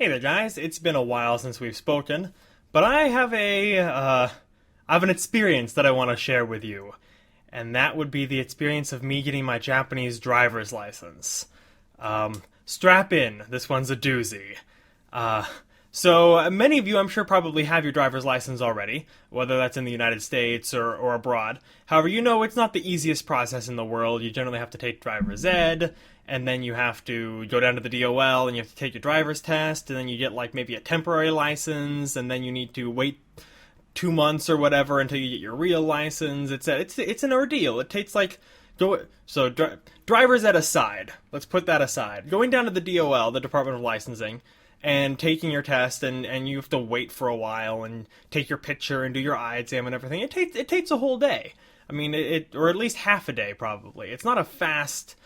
Hey there, guys. It's been a while since we've spoken, but I have an experience that I want to share with you, and that would be the experience of me getting my Japanese driver's license. Strap in. This one's a doozy. So many of you, I'm sure, probably have your driver's license already, whether that's in the United States or abroad. However, you know it's not the easiest process in the world. You generally have to take driver's ed, and then you have to go down to the DOL, and you have to take your driver's test, and then you get like maybe a temporary license, and then you need to wait 2 months or whatever until you get your real license. It's an ordeal. It takes like driver's ed aside. Let's put that aside. Going down to the DOL, the Department of Licensing, and taking your test, and you have to wait for a while and take your picture and do your eye exam and everything. It takes a whole day. I mean, or at least half a day probably. It's not a fast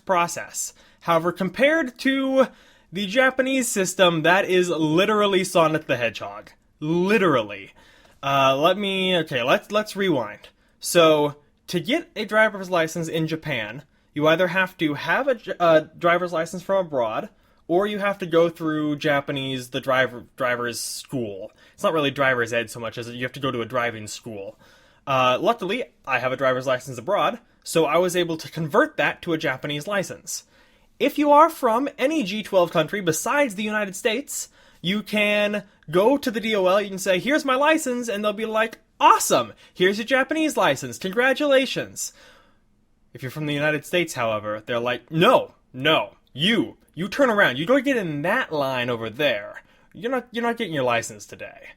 process. However, compared to the Japanese system, that is literally Sonic the Hedgehog. Literally. Let's rewind. So, to get a driver's license in Japan, you either have to have a driver's license from abroad, or you have to go through the driver's school. It's not really driver's ed so much as you have to go to a driving school. Luckily, I have a driver's license abroad, so I was able to convert that to a Japanese license. If you are from any G12 country besides the United States, you can go to the DOL, you can say, here's my license, and they'll be like, awesome, here's your Japanese license, congratulations. If you're from the United States, however, they're like, no, you turn around, you go get in that line over there. You're not getting your license today.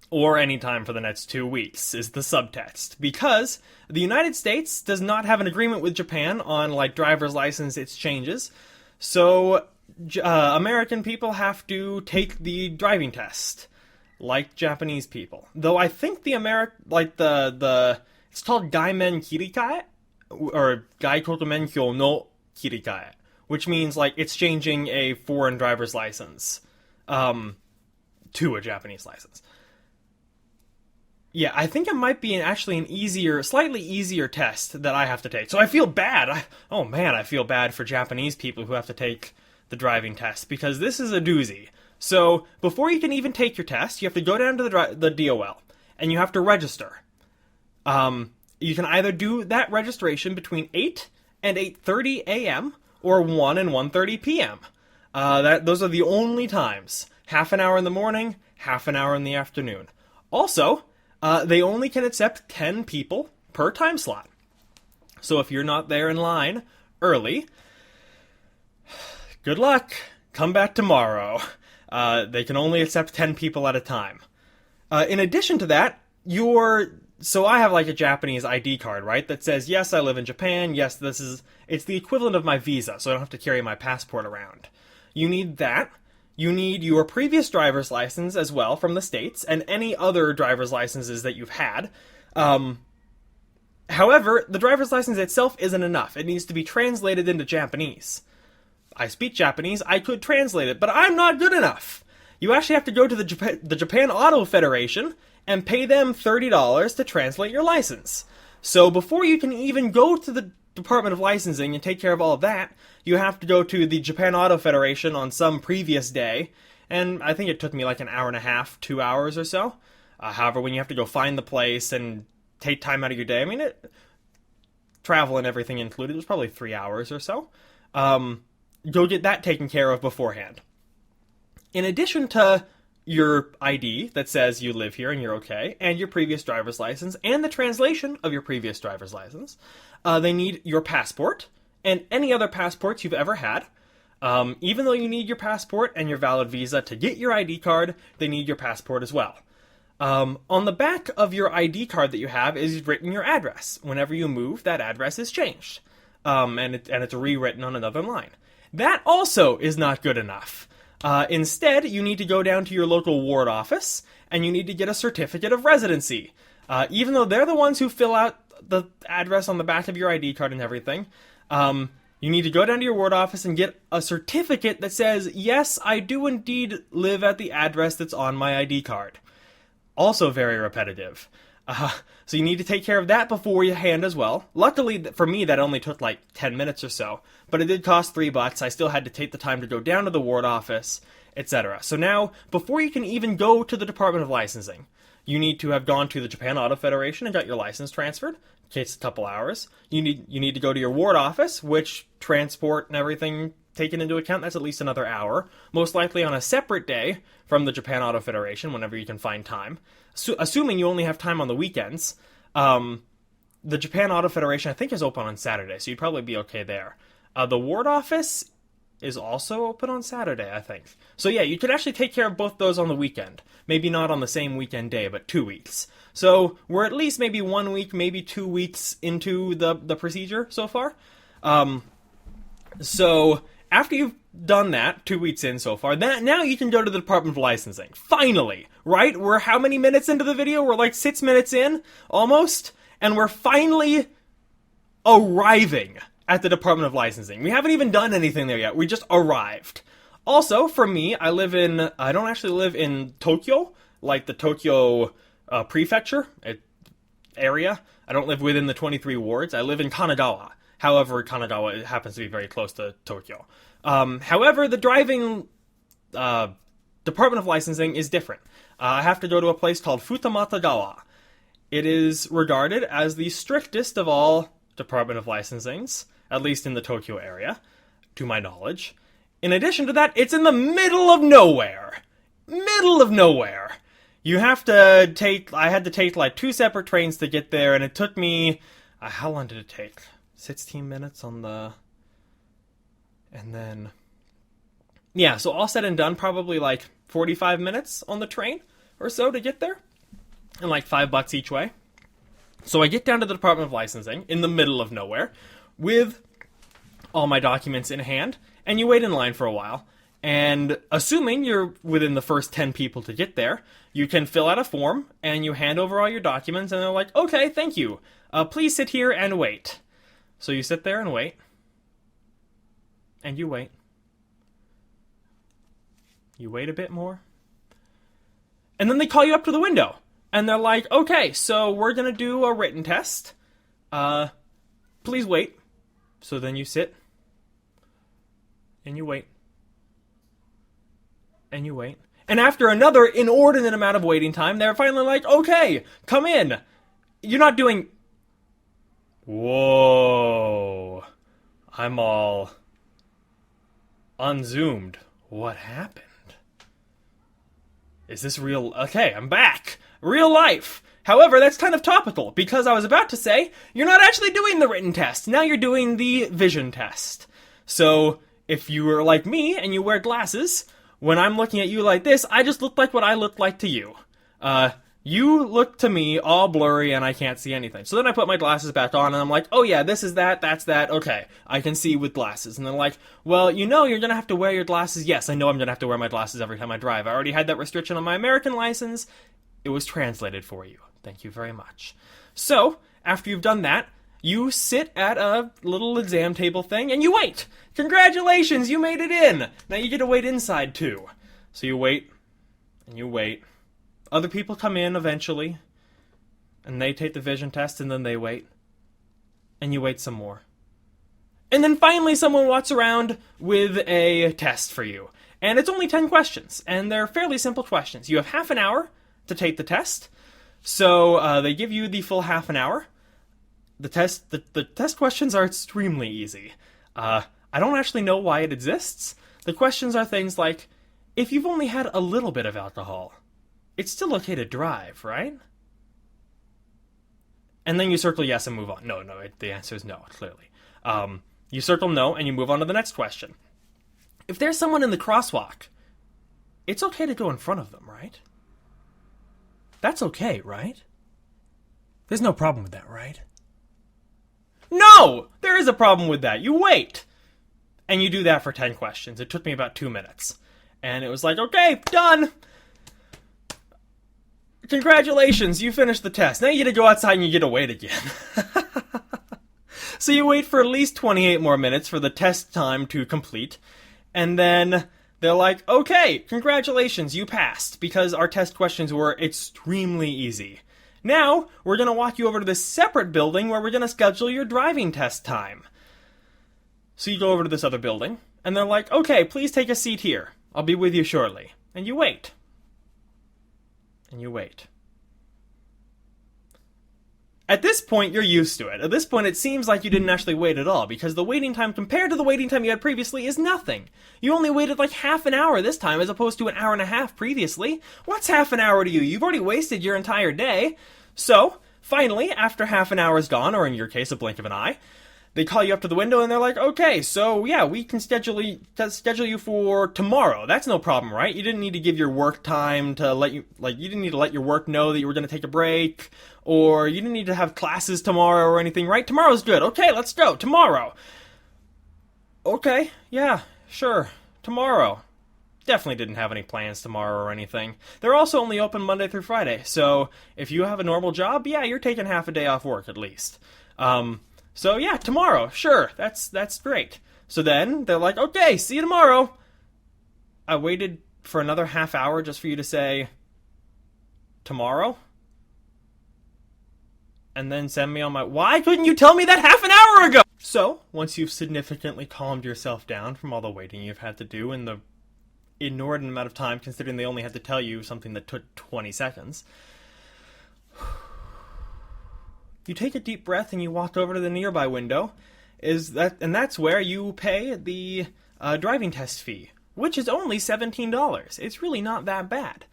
Or any time for the next 2 weeks is the subtext. Because the United States does not have an agreement with Japan on like driver's license exchanges. So American people have to take the driving test like Japanese people. Though I think the it's called Gaimen Kirikae or Gaikoku Menkyou no Kirikae, which means like exchanging a foreign driver's license to a Japanese license. Yeah, I think it might be slightly easier test that I have to take. So I feel bad. I feel bad for Japanese people who have to take the driving test, because this is a doozy. So before you can even take your test, you have to go down to the DOL, and you have to register. You can either do that registration between 8 and 8:30 a.m., or 1 and 1:30 p.m. Those are the only times. Half an hour in the morning, half an hour in the afternoon. Also, they only can accept 10 people per time slot. So if you're not there in line early, good luck. Come back tomorrow. They can only accept 10 people at a time. In addition to that, so I have like a Japanese ID card, right? That says, yes, I live in Japan. Yes, it's the equivalent of my visa, so I don't have to carry my passport around. You need that. You need your previous driver's license as well from the States, and any other driver's licenses that you've had. However, the driver's license itself isn't enough. It needs to be translated into Japanese. I speak Japanese, I could translate it, but I'm not good enough. You actually have to go to the Japan Auto Federation and pay them $30 to translate your license. So before you can even go to the Department of Licensing and take care of all of that, you have to go to the Japan Auto Federation on some previous day, and I think it took me like an hour and a half, 2 hours or so. However, when you have to go find the place and take time out of your day, I mean, travel and everything included, it was probably 3 hours or so. Go get that taken care of beforehand. In addition to your ID that says you live here and you're okay, and your previous driver's license, and the translation of your previous driver's license, they need your passport, and any other passports you've ever had. Even though you need your passport and your valid visa to get your ID card, they need your passport as well. On the back of your ID card that you have is written your address. Whenever you move, that address is changed. And it's rewritten on another line. That also is not good enough. Instead, you need to go down to your local ward office, and you need to get a certificate of residency. Even though they're the ones who fill out the address on the back of your ID card and everything, you need to go down to your ward office and get a certificate that says, yes, I do indeed live at the address that's on my ID card. Also very repetitive. So you need to take care of that before you hand as well. Luckily, for me, that only took like 10 minutes or so. But it did cost $3. I still had to take the time to go down to the ward office, etc. So now, before you can even go to the Department of Licensing, you need to have gone to the Japan Auto Federation and got your license transferred. It takes a couple hours. You need to go to your ward office, which transport and everything taken into account, that's at least another hour. Most likely on a separate day from the Japan Auto Federation, whenever you can find time. Assuming you only have time on the weekends, the Japan Auto Federation, I think, is open on Saturday, so you'd probably be okay there. The ward office is also open on Saturday, I think. So yeah, you could actually take care of both those on the weekend. Maybe not on the same weekend day, but 2 weeks. So we're at least maybe 1 week, maybe 2 weeks into the procedure so far. So after you've done that, 2 weeks in so far, now you can go to the Department of Licensing. Finally! Right? We're how many minutes into the video? We're like 6 minutes in, almost. And we're finally arriving at the Department of Licensing. We haven't even done anything there yet. We just arrived. Also, for me, I don't actually live in Tokyo, like the Tokyo prefecture area. I don't live within the 23 wards. I live in Kanagawa. However, Kanagawa happens to be very close to Tokyo. However, the driving Department of Licensing is different. I have to go to a place called Futamatagawa. It is regarded as the strictest of all Department of Licensings, at least in the Tokyo area, to my knowledge. In addition to that, it's in the middle of nowhere. Middle of nowhere. I had to take like 2 separate trains to get there, and it took me, how long did it take? 16 minutes on the... And then... Yeah, so all said and done, probably like 45 minutes on the train or so to get there. And like $5 each way. So I get down to the Department of Licensing, in the middle of nowhere, with all my documents in hand, and you wait in line for a while. And assuming you're within the first 10 people to get there, you can fill out a form, and you hand over all your documents, and they're like, okay, thank you. Please sit here and wait. So you sit there and wait. And you wait. You wait a bit more. And then they call you up to the window. And they're like, okay, so we're going to do a written test. Please wait. So then you sit. And you wait. And you wait. And after another inordinate amount of waiting time, they're finally like, okay, come in. You're not doing... Whoa. I'm all unzoomed. What happened? Is this real? Okay, I'm back. Real life. However, that's kind of topical, because I was about to say, you're not actually doing the written test. Now you're doing the vision test. So, if you were like me, and you wear glasses, when I'm looking at you like this, I just look like what I look like to you. You look to me all blurry, and I can't see anything. So then I put my glasses back on, and I'm like, oh yeah, this is that, that's that, okay. I can see with glasses. And they're like, well, you know you're gonna have to wear your glasses. Yes, I know I'm gonna have to wear my glasses every time I drive. I already had that restriction on my American license. It was translated for you. Thank you very much. So, after you've done that, you sit at a little exam table thing, and you wait! Congratulations, you made it in! Now you get to wait inside, too. So you wait, and you wait. Other people come in eventually, and they take the vision test, and then they wait. And you wait some more. And then finally someone walks around with a test for you. And it's only 10 questions, and they're fairly simple questions. You have half an hour to take the test, so they give you the full half an hour. The test questions are extremely easy. I don't actually know why it exists. The questions are things like, if you've only had a little bit of alcohol, it's still okay to drive, right? And then you circle yes and move on. No, the answer is no, clearly. You circle no, and you move on to the next question. If there's someone in the crosswalk, it's okay to go in front of them, right? That's okay, right? There's no problem with that, right? No! There is a problem with that. You wait! And you do that for 10 questions. It took me about 2 minutes. And it was like, okay, done! Congratulations, you finished the test. Now you get to go outside and you get to wait again. So you wait for at least 28 more minutes for the test time to complete. And then they're like, okay, congratulations, you passed. Because our test questions were extremely easy. Now, we're going to walk you over to this separate building where we're going to schedule your driving test time. So you go over to this other building, and they're like, okay, please take a seat here. I'll be with you shortly. And you wait. And you wait. At this point, you're used to it. At this point, it seems like you didn't actually wait at all, because the waiting time compared to the waiting time you had previously is nothing. You only waited like half an hour this time, as opposed to an hour and a half previously. What's half an hour to you? You've already wasted your entire day. So, finally, after half an hour is gone, or in your case, a blink of an eye, they call you up to the window and they're like, okay, so yeah, we can schedule you for tomorrow. That's no problem, right? You didn't need to give your work time to you didn't need to let your work know that you were going to take a break, or you didn't need to have classes tomorrow or anything, right? Tomorrow's good. Okay, let's go. Tomorrow. Okay, yeah, sure. Tomorrow. Definitely didn't have any plans tomorrow or anything. They're also only open Monday through Friday, so if you have a normal job, yeah, you're taking half a day off work at least. So yeah, tomorrow, sure, that's great. So then, they're like, okay, see you tomorrow. I waited for another half hour just for you to say, tomorrow? And then send me on my... Why couldn't you tell me that half an hour ago? So, once you've significantly calmed yourself down from all the waiting you've had to do in the inordinate amount of time, considering they only had to tell you something that took 20 seconds... You take a deep breath and you walk over to the nearby window, and that's where you pay the driving test fee, which is only $17. It's really not that bad.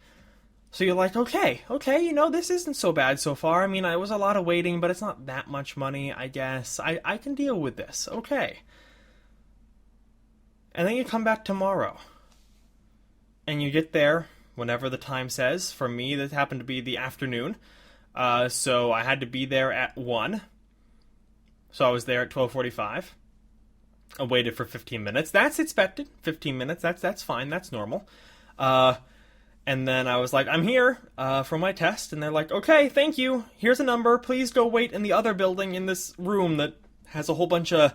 So you're like, okay, this isn't so bad so far. I mean, it was a lot of waiting, but it's not that much money, I guess. I can deal with this, okay. And then you come back tomorrow, and you get there whenever the time says. For me, that happened to be the afternoon. So I had to be there at 1. So I was there at 12:45. I waited for 15 minutes. That's expected. 15 minutes. That's fine. That's normal. And then I was like, I'm here for my test. And they're like, okay, thank you. Here's a number. Please go wait in the other building in this room that has a whole bunch of,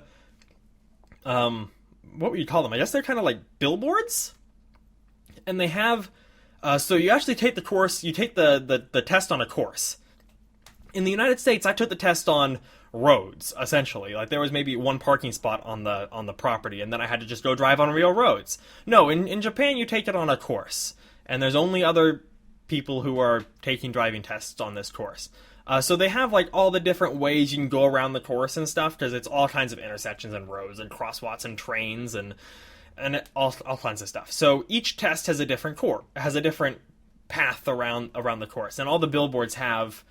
what would you call them? I guess they're kind of like billboards. And they have, so you actually take the course, you take the test on a course. In the United States, I took the test on roads, essentially. Like, there was maybe one parking spot on the property, and then I had to just go drive on real roads. No, in Japan, you take it on a course. And there's only other people who are taking driving tests on this course. So they have, like, all the different ways you can go around the course and stuff, because it's all kinds of intersections and roads and crosswalks and trains and all kinds of stuff. So each test has a different path around the course, and all the billboards have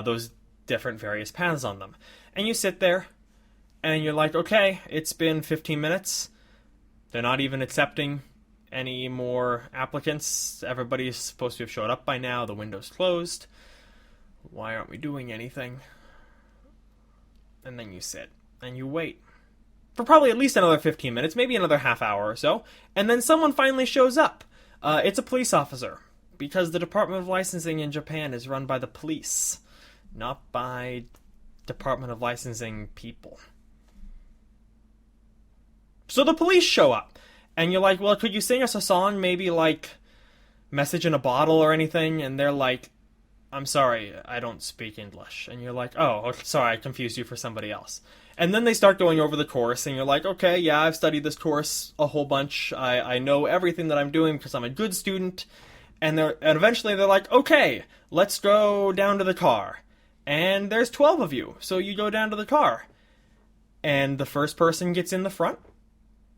those different various paths on them. And you sit there, and you're like, okay, it's been 15 minutes. They're not even accepting any more applicants. Everybody's supposed to have showed up by now. The window's closed. Why aren't we doing anything? And then you sit, and you wait. For probably at least another 15 minutes, maybe another half hour or so. And then someone finally shows up. It's a police officer. Because the Department of Licensing in Japan is run by the police. Not by Department of Licensing people. So the police show up. And you're like, well, could you sing us a song? Maybe like Message in a Bottle or anything? And they're like, I'm sorry, I don't speak English. And you're like, oh, sorry, I confused you for somebody else. And then they start going over the course, and you're like, okay, yeah, I've studied this course a whole bunch. I know everything that I'm doing because I'm a good student. And eventually they're like, okay, let's go down to the car. And there's 12 of you, so you go down to the car. And the first person gets in the front.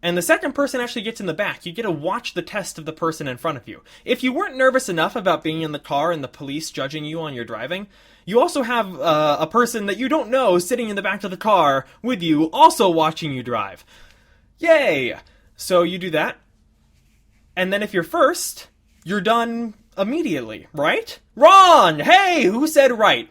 And the second person actually gets in the back. You get to watch the test of the person in front of you. If you weren't nervous enough about being in the car and the police judging you on your driving, you also have a person that you don't know sitting in the back of the car with you, also watching you drive. Yay! So you do that. And then if you're first, you're done immediately, right? Wrong! Hey, who said right?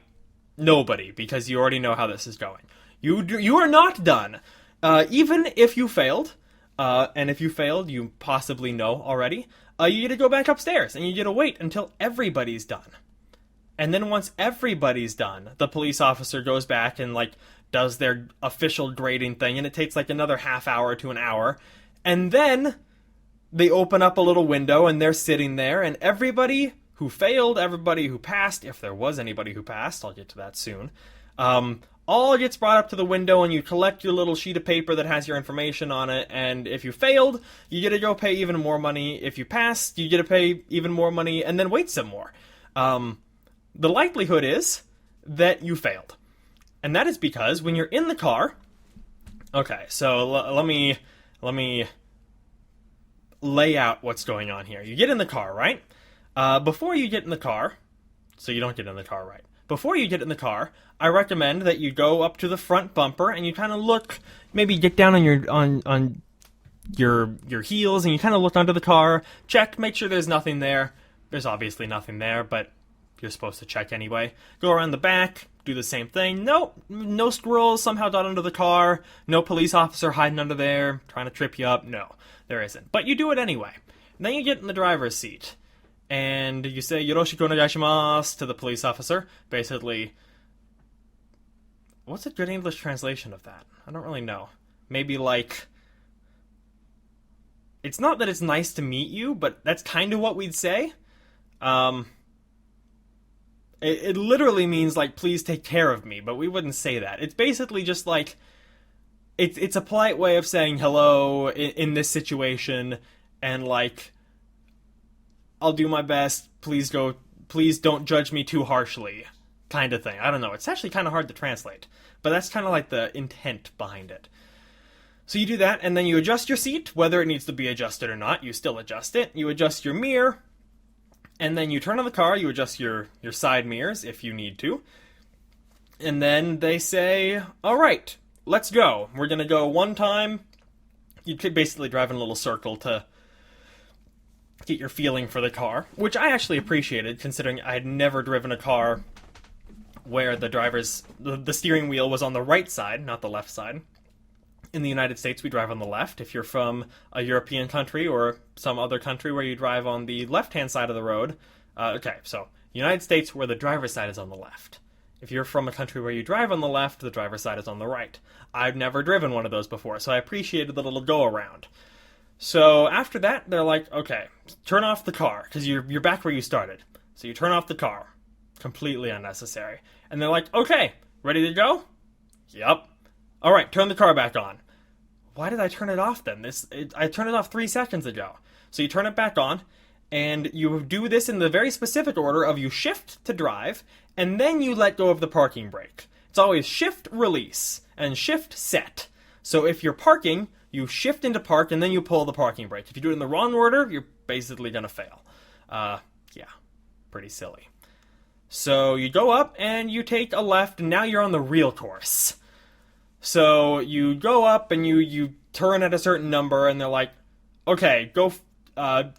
Nobody, because you already know how this is going. You are not done. Even if you failed, and if you failed, you possibly know already, you get to go back upstairs, and you get to wait until everybody's done. And then once everybody's done, the police officer goes back and, like, does their official grading thing, and it takes, like, another half hour to an hour. And then they open up a little window, and they're sitting there, and everybody who who failed, everybody who passed, if there was anybody who passed, I'll get to that soon, all gets brought up to the window, and you collect your little sheet of paper that has your information on it, and if you failed, you get to go pay even more money. If you passed, you get to pay even more money, and then wait some more. The likelihood is that you failed. And that is because when you're in the car... Okay, so let me lay out what's going on here. You get in the car, right? Before you get in the car... So you don't get in the car, right? Before you get in the car, I recommend that you go up to the front bumper and you kind of look, maybe get down on your heels and you kind of look under the car, check, make sure there's nothing there. There's obviously nothing there, but you're supposed to check anyway. Go around the back, do the same thing. No squirrels somehow got under the car. No police officer hiding under there trying to trip you up. No, there isn't. But you do it anyway. And then you get in the driver's seat. And you say, Yoroshiku onegaishimasu to the police officer. Basically, what's a good English translation of that? I don't really know. Maybe like, it's not that it's nice to meet you, but that's kind of what we'd say. It literally means like, please take care of me, but we wouldn't say that. It's basically just like, it's a polite way of saying hello in this situation, and like, I'll do my best, please don't judge me too harshly, kind of thing. I don't know, it's actually kind of hard to translate, but that's kind of like the intent behind it. So you do that, and then you adjust your seat, whether it needs to be adjusted or not, you still adjust it. You adjust your mirror, and then you turn on the car, you adjust your side mirrors if you need to, and then they say, alright, let's go. We're gonna go one time. You basically drive in a little circle to get your feeling for the car, which I actually appreciated, considering I had never driven a car where the steering wheel was on the right side, not the left side. In the United States, we drive on the left. If you're from a European country or some other country where you drive on the left-hand side of the road, okay, so United States, where the driver's side is on the left. If you're from a country where you drive on the left, the driver's side is on the right. I've never driven one of those before, so I appreciated the little go-around. So after that, they're like, okay, turn off the car, because you're back where you started. So you turn off the car. Completely unnecessary. And they're like, okay, ready to go? Yep. Alright, turn the car back on. Why did I turn it off then? I turned it off 3 seconds ago. So you turn it back on, and you do this in the very specific order of you shift to drive, and then you let go of the parking brake. It's always shift, release, and shift, set. So if you're parking, you shift into park, and then you pull the parking brake. If you do it in the wrong order, you're basically going to fail. Yeah, pretty silly. So you go up, and you take a left, and now you're on the real course. So you go up, and you turn at a certain number, and they're like, okay, go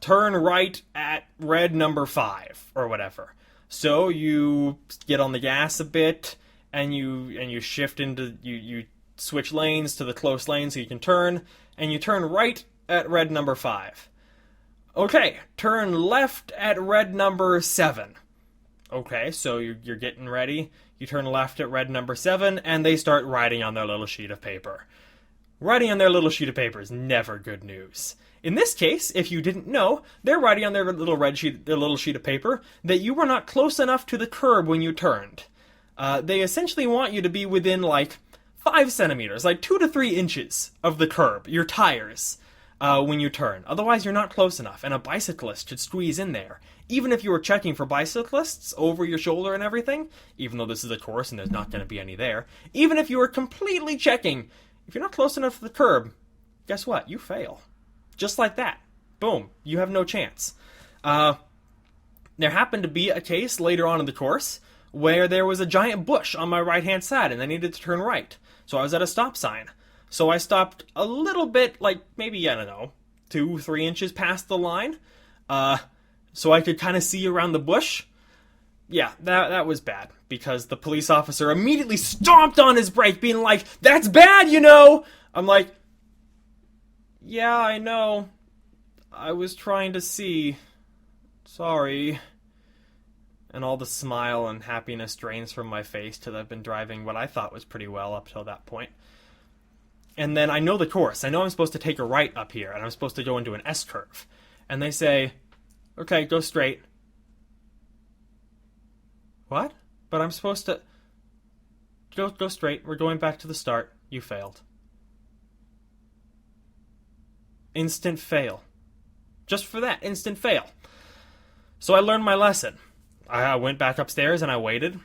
turn right at red number 5, or whatever. So you get on the gas a bit, and you shift into, you switch lanes to the close lane so you can turn, and you turn right at red number 5. Okay, turn left at red number 7. Okay, so you're getting ready. You turn left at red number 7, and they start writing on their little sheet of paper. Writing on their little sheet of paper is never good news. In this case, if you didn't know, they're writing on their little sheet of paper that you were not close enough to the curb when you turned. They essentially want you to be within, like, 5 centimeters, like 2 to 3 inches of the curb, your tires, when you turn. Otherwise, you're not close enough, and a bicyclist should squeeze in there. Even if you were checking for bicyclists over your shoulder and everything, even though this is a course and there's not going to be any there, even if you were completely checking, if you're not close enough to the curb, guess what? You fail. Just like that. Boom. You have no chance. There happened to be a case later on in the course where there was a giant bush on my right-hand side and I needed to turn right. So I was at a stop sign. So I stopped a little bit, like maybe, I don't know, 2-3 inches past the line, so I could kind of see around the bush. Yeah, that was bad, because the police officer immediately stomped on his brake, being like, "That's bad, you know!" I'm like, "Yeah, I know. I was trying to see. Sorry." And all the smile and happiness drains from my face till I've been driving what I thought was pretty well up till that point. And then I know the course. I know I'm supposed to take a right up here, and I'm supposed to go into an S-curve. And they say, okay, go straight. What? But I'm supposed to... Go straight. We're going back to the start. You failed. Instant fail. Just for that, instant fail. So I learned my lesson. I went back upstairs and I waited,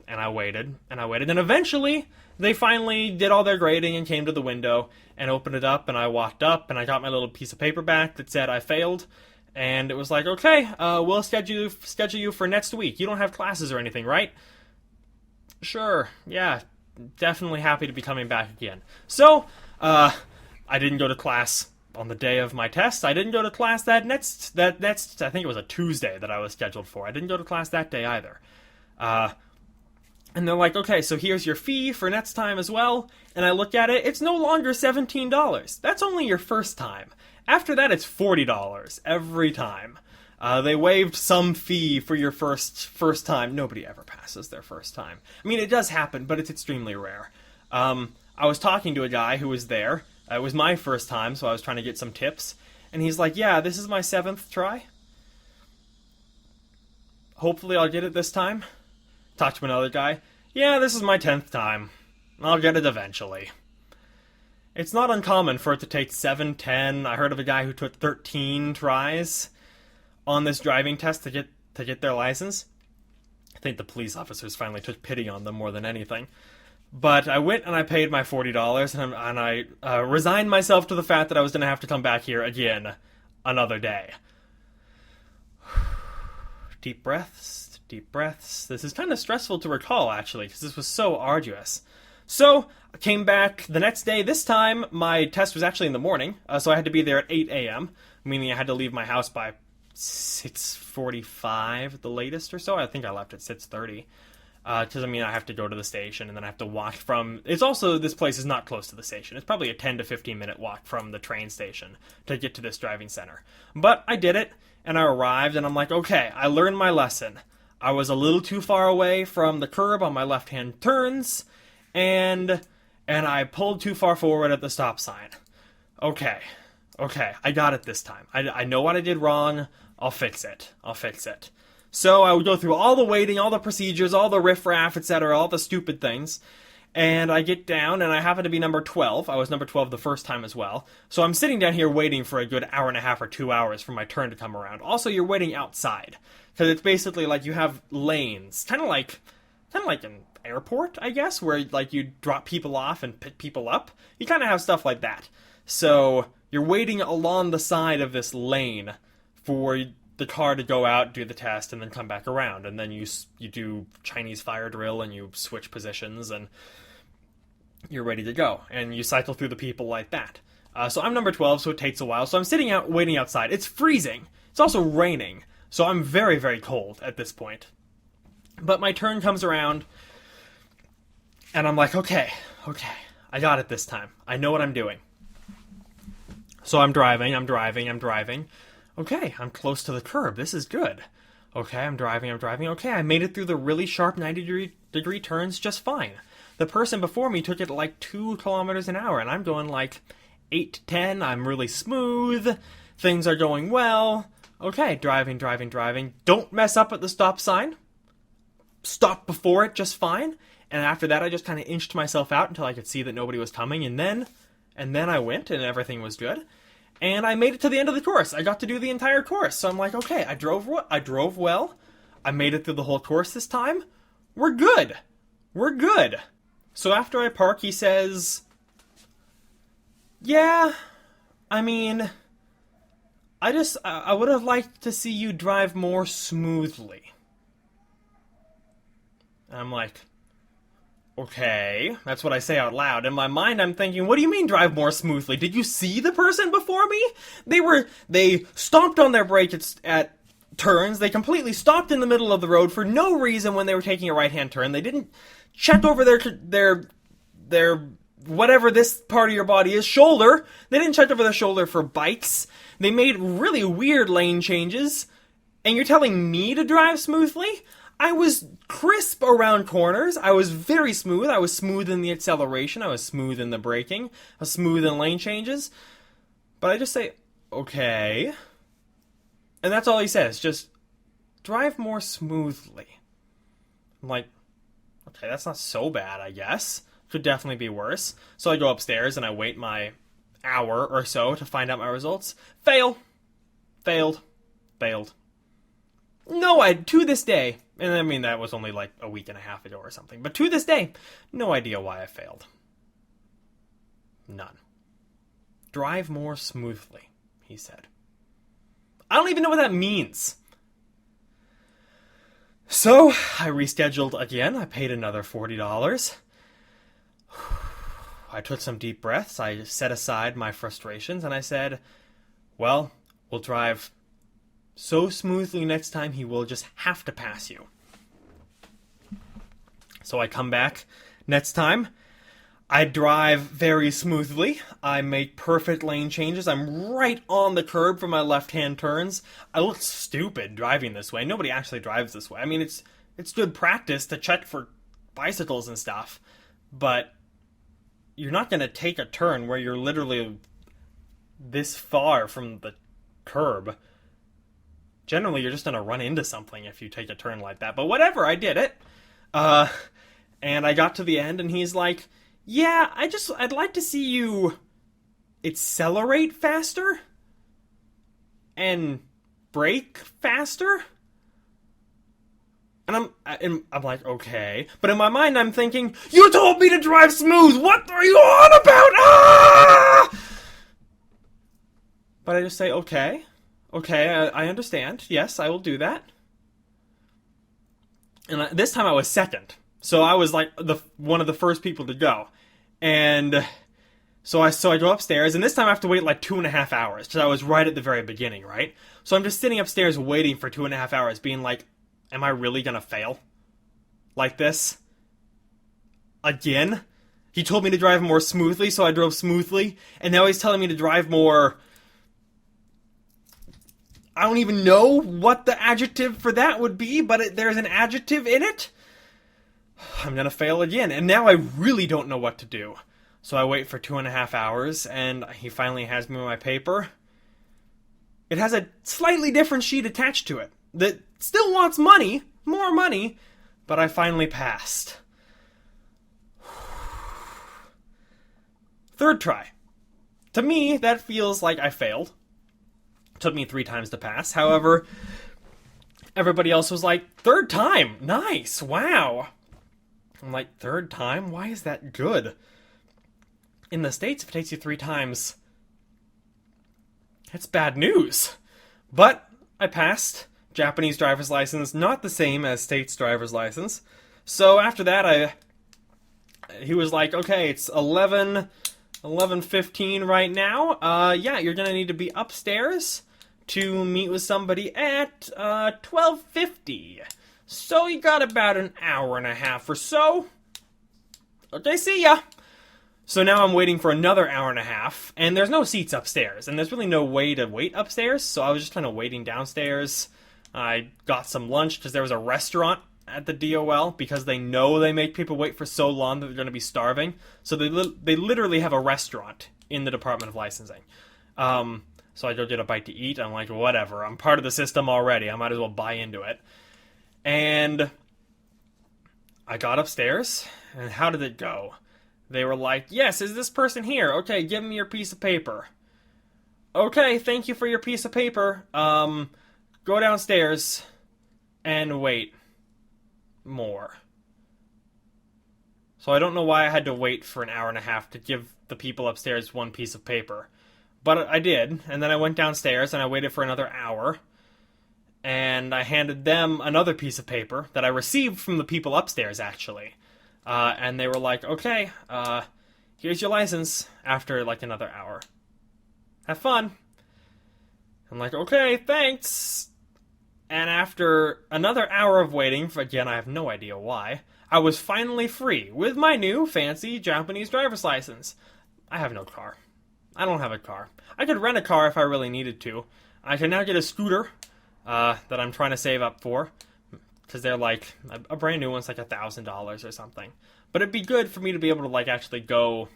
and I waited, and I waited, and eventually they finally did all their grading and came to the window and opened it up, and I walked up and I got my little piece of paper back that said I failed, and it was like, okay, we'll schedule you for next week. You don't have classes or anything, right? Sure, yeah, definitely happy to be coming back again. So, I didn't go to class on the day of my test. I didn't go to class that next, I think it was a Tuesday that I was scheduled for. I didn't go to class that day either. And they're like, okay, so here's your fee for next time as well. And I look at it, it's no longer $17. That's only your first time. After that, it's $40 every time. They waived some fee for your first time. Nobody ever passes their first time. I mean, it does happen, but it's extremely rare. I was talking to a guy who was there. It was my first time, so I was trying to get some tips. And he's like, yeah, this is my 7th try. Hopefully I'll get it this time. Talked to another guy. Yeah, this is my 10th time. I'll get it eventually. It's not uncommon for it to take 7, 10. I heard of a guy who took 13 tries on this driving test to get their license. I think the police officers finally took pity on them more than anything. But I went and I paid my $40, and I resigned myself to the fact that I was going to have to come back here again another day. Deep breaths, deep breaths. This is kind of stressful to recall, actually, because this was so arduous. So, I came back the next day. This time, my test was actually in the morning, so I had to be there at 8 a.m., meaning I had to leave my house by 6:45 at the latest or so. I think I left at 6:30. Because, I mean, I have to go to the station, and then I have to walk from... It's also, this place is not close to the station. It's probably a 10 to 15 minute walk from the train station to get to this driving center. But I did it, and I arrived, and I'm like, okay, I learned my lesson. I was a little too far away from the curb on my left-hand turns, and I pulled too far forward at the stop sign. Okay, I got it this time. I know what I did wrong. I'll fix it. So I would go through all the waiting, all the procedures, all the riffraff, etc., all the stupid things. And I get down, and I happen to be number 12. I was number 12 the first time as well. So I'm sitting down here waiting for a good hour and a half or 2 hours for my turn to come around. Also, you're waiting outside. Because it's basically like you have lanes. Kind of like an airport, I guess, where like you drop people off and pick people up. You kind of have stuff like that. So you're waiting along the side of this lane for the car to go out, do the test, and then come back around. And then you do Chinese fire drill, and you switch positions, and you're ready to go. And you cycle through the people like that. So I'm number 12, so it takes a while. So I'm sitting out, waiting outside. It's freezing. It's also raining. So I'm very, very cold at this point. But my turn comes around, and I'm like, okay, I got it this time. I know what I'm doing. So I'm driving. Okay, I'm close to the curb. This is good. Okay, I'm driving. Okay, I made it through the really sharp 90-degree turns just fine. The person before me took it at like 2 kilometers an hour, and I'm going like 8 to 10. I'm really smooth. Things are going well. Okay, driving. Don't mess up at the stop sign. Stop before it just fine. And after that, I just kind of inched myself out until I could see that nobody was coming, and then I went, and everything was good. And I made it to the end of the course. I got to do the entire course. So I'm like, okay, I drove well. I made it through the whole course this time. We're good. So after I park, he says, yeah, I mean, I would have liked to see you drive more smoothly. And I'm like, okay, that's what I say out loud. In my mind, I'm thinking, what do you mean drive more smoothly? Did you see the person before me? They stomped on their brake at turns. They completely stopped in the middle of the road for no reason when they were taking a right-hand turn. They didn't check over their whatever this part of your body is, shoulder. They didn't check over their shoulder for bikes. They made really weird lane changes. And you're telling me to drive smoothly? I was crisp around corners. I was very smooth. I was smooth in the acceleration. I was smooth in the braking. I was smooth in lane changes. But I just say, okay. And that's all he says. Just drive more smoothly. I'm like, okay, that's not so bad, I guess. Could definitely be worse. So I go upstairs and I wait my hour or so to find out my results. Failed. No, to this day, and I mean that was only like a week and a half ago or something, but to this day, no idea why I failed. None. Drive more smoothly, he said. I don't even know what that means. So, I rescheduled again. I paid another $40. I took some deep breaths. I set aside my frustrations, and I said, well, we'll drive so smoothly next time he will just have to pass you. So I come back next time. I drive very smoothly. I make perfect lane changes. I'm right on the curb for my left-hand turns. I look stupid driving this way. Nobody actually drives this way. I mean, it's good practice to check for bicycles and stuff, but you're not going to take a turn where you're literally this far from the curb. Generally, you're just going to run into something if you take a turn like that. But whatever, I did it. And I got to the end, and he's like, yeah, I'd like to see you accelerate faster and brake faster. And I'm like, okay. But in my mind, I'm thinking, you told me to drive smooth! What are you on about? Ah! But I just say, okay, I understand. Yes, I will do that. And this time I was second. So I was like one of the first people to go. And so I go upstairs, and this time I have to wait like 2.5 hours, because I was right at the very beginning, right? So I'm just sitting upstairs waiting for 2.5 hours, being like, am I really gonna fail? Like this? Again? He told me to drive more smoothly, so I drove smoothly, and now he's telling me to drive more... I don't even know what the adjective for that would be, but there's an adjective in it? I'm gonna fail again, and now I really don't know what to do. So I wait for 2.5 hours, and he finally hands me my paper. It has a slightly different sheet attached to it that still wants money, more money, but I finally passed. Third try. To me, that feels like I failed. It took me 3 times to pass. However, everybody else was like, third time, nice, wow. I'm like, third time? Why is that good? In the States, if it takes you 3 times, it's bad news. But I passed. Japanese driver's license, not the same as States driver's license. So after that, he was like, okay, it's 11:15 right now. Yeah, you're gonna need to be upstairs to meet with somebody at 12:50. So you got about an hour and a half or so. Okay, see ya. So now I'm waiting for another hour and a half, and there's no seats upstairs, and there's really no way to wait upstairs, so I was just kind of waiting downstairs. I got some lunch, because there was a restaurant at the DOL, because they know they make people wait for so long that they're going to be starving. So they literally have a restaurant in the Department of Licensing. So I go get a bite to eat. I'm like, whatever, I'm part of the system already. I might as well buy into it. And I got upstairs, and how did it go? They were like, yes, is this person here? Okay, give me your piece of paper. Okay, thank you for your piece of paper. Go downstairs and wait more. So I don't know why I had to wait for an hour and a half to give the people upstairs one piece of paper. But I did, and then I went downstairs and I waited for another hour. And I handed them another piece of paper that I received from the people upstairs, actually. And they were like, okay, here's your license, after like another hour. Have fun. I'm like, okay, thanks. And after another hour of waiting, again, I have no idea why, I was finally free with my new fancy Japanese driver's license. I have no car. I don't have a car. I could rent a car if I really needed to. I can now get a scooter that I'm trying to save up for, because they're like, a brand new one's like $1,000 or something. But it'd be good for me to be able to like actually go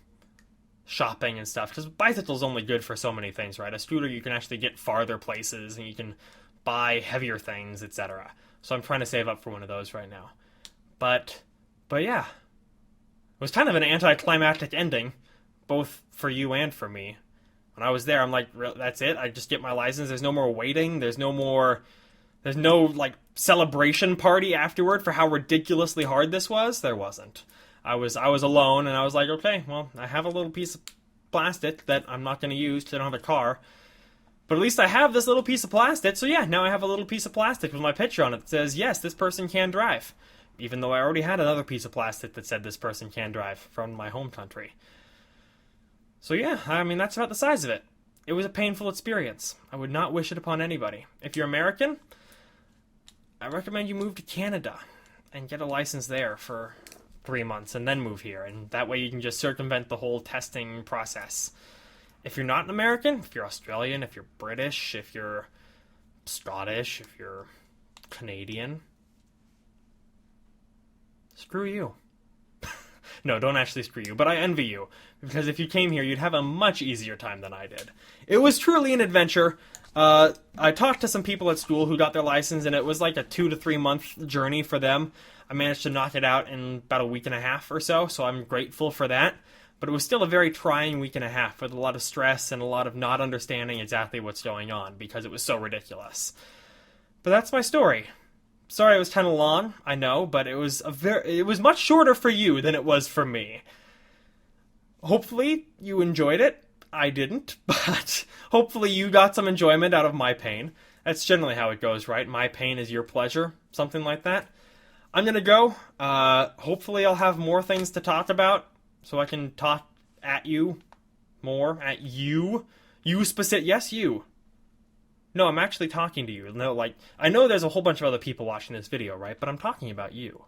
shopping and stuff, because bicycle's only good for so many things, right? A scooter, you can actually get farther places, and you can buy heavier things, etc. So I'm trying to save up for one of those right now. But yeah. It was kind of an anticlimactic ending, both for you and for me. When I was there, I'm like, that's it? I just get my license? There's no more waiting? There's no, like, celebration party afterward for how ridiculously hard this was? There wasn't. I was alone, and I was like, okay, well, I have a little piece of plastic that I'm not going to use because I don't have a car. But at least I have this little piece of plastic, so yeah, now I have a little piece of plastic with my picture on it that says, yes, this person can drive. Even though I already had another piece of plastic that said this person can drive from my home country. So yeah, I mean, that's about the size of it. It was a painful experience. I would not wish it upon anybody. If you're American, I recommend you move to Canada and get a license there for 3 months and then move here. And that way you can just circumvent the whole testing process. If you're not an American, if you're Australian, if you're British, if you're Scottish, if you're Canadian, screw you. No, don't actually screw you, but I envy you. Because if you came here, you'd have a much easier time than I did. It was truly an adventure. I talked to some people at school who got their license, and it was like a 2 to 3 month journey for them. I managed to knock it out in about a week and a half or so I'm grateful for that. But it was still a very trying week and a half with a lot of stress and a lot of not understanding exactly what's going on because it was so ridiculous. But that's my story. Sorry it was kind of long, I know, but it was much shorter for you than it was for me. Hopefully you enjoyed it. I didn't, but hopefully you got some enjoyment out of my pain. That's generally how it goes, right? My pain is your pleasure, something like that. I'm gonna go. Hopefully I'll have more things to talk about, so I can talk at you more. At you. You specific. Yes, you. No, I'm actually talking to you. No, like, I know there's a whole bunch of other people watching this video, right? But I'm talking about you.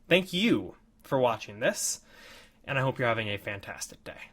Thank you for watching this, and I hope you're having a fantastic day.